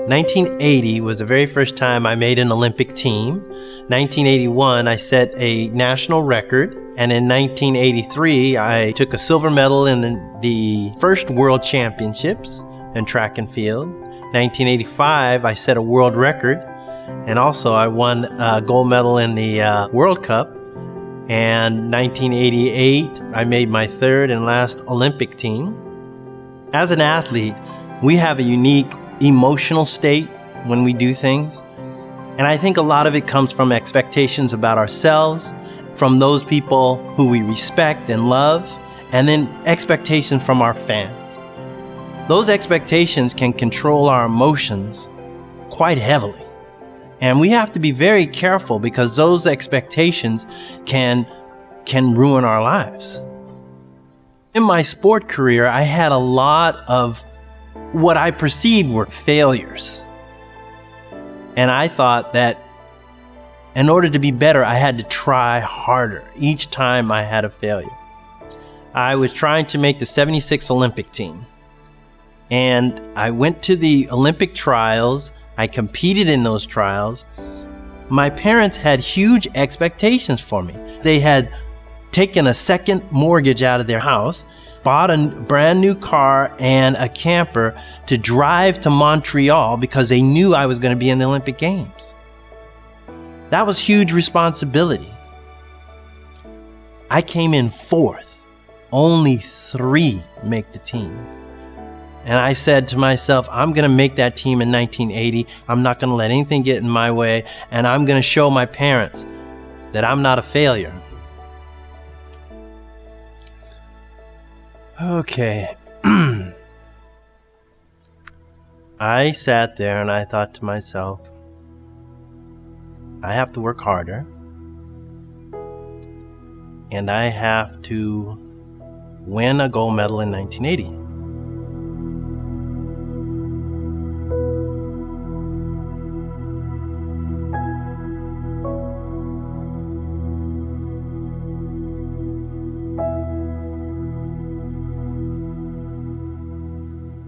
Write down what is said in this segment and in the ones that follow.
1980 was the very first time I made an Olympic team. 1981, I set a national record. And in 1983, I took a silver medal in the first World Championships in track and field. 1985, I set a world record. And also I won a gold medal in the World Cup. And 1988, I made my third and last Olympic team. As an athlete, we have a unique emotional state when we do things. And I think a lot of it comes from expectations about ourselves, from those people who we respect and love, and then expectations from our fans. Those expectations can control our emotions quite heavily. And we have to be very careful because those expectations can ruin our lives. In my sport career, I had a lot of what I perceived were failures. And I thought that in order to be better, I had to try harder each time I had a failure. I was trying to make the 76 Olympic team. And I went to the Olympic trials. I competed in those trials. My parents had huge expectations for me. They had taken a second mortgage out of their house, bought a brand new car and a camper to drive to Montreal because they knew I was going to be in the Olympic Games. That was huge responsibility. I came in fourth. Only 3 make the team. And I said to myself, I'm going to make that team in 1980. I'm not going to let anything get in my way. And I'm going to show my parents that I'm not a failure. Okay. I sat there and I thought to myself, I have to work harder. And I have to win a gold medal in 1980.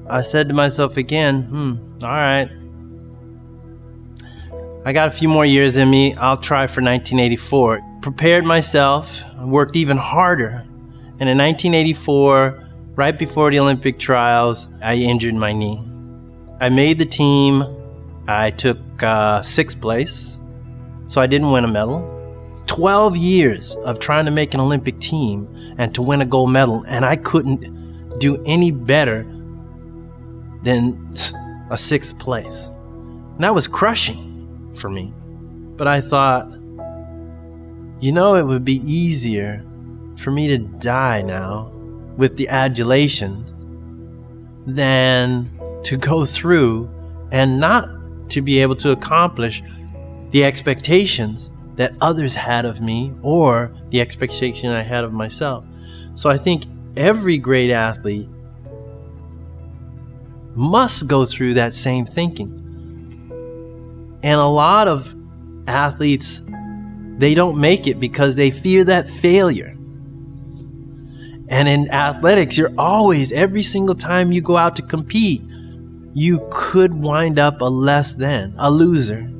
I said to myself again, all right. I got a few more years in me. I'll try for 1984. Prepared myself, worked even harder. And in 1984, right before the Olympic trials, I injured my knee. I made the team. I took 6th place, so I didn't win a medal. 12 years of trying to make an Olympic team and to win a gold medal, and I couldn't do any better than a 6th place. And that was crushing for me. But I thought, it would be easier for me to die now with the adulations than to go through and not to be able to accomplish the expectations that others had of me or the expectation I had of myself. So I think every great athlete must go through that same thinking. And a lot of athletes, they don't make it because they fear that failure. And in athletics, you're always, every single time you go out to compete, you could wind up a loser.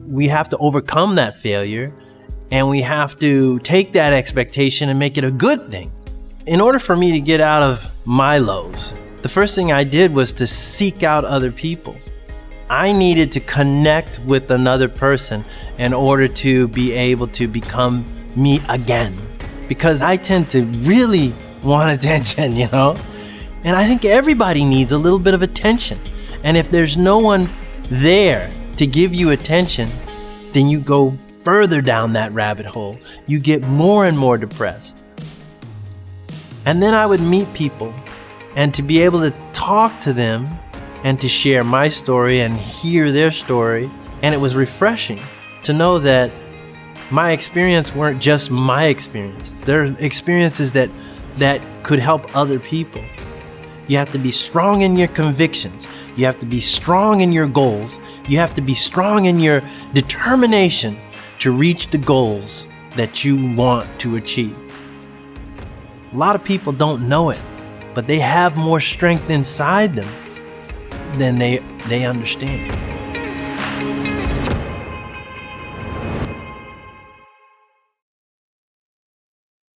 We have to overcome that failure, and we have to take that expectation and make it a good thing. In order for me to get out of my lows, the first thing I did was to seek out other people. I needed to connect with another person in order to be able to become me again. Because I tend to really want attention, And I think everybody needs a little bit of attention. And if there's no one there to give you attention, then you go further down that rabbit hole. You get more and more depressed. And then I would meet people, and to be able to talk to them and to share my story and hear their story. And it was refreshing to know that my experience weren't just my experiences. There are experiences that could help other people. You have to be strong in your convictions. You have to be strong in your goals. You have to be strong in your determination to reach the goals that you want to achieve. A lot of people don't know it, but they have more strength inside them then they understand.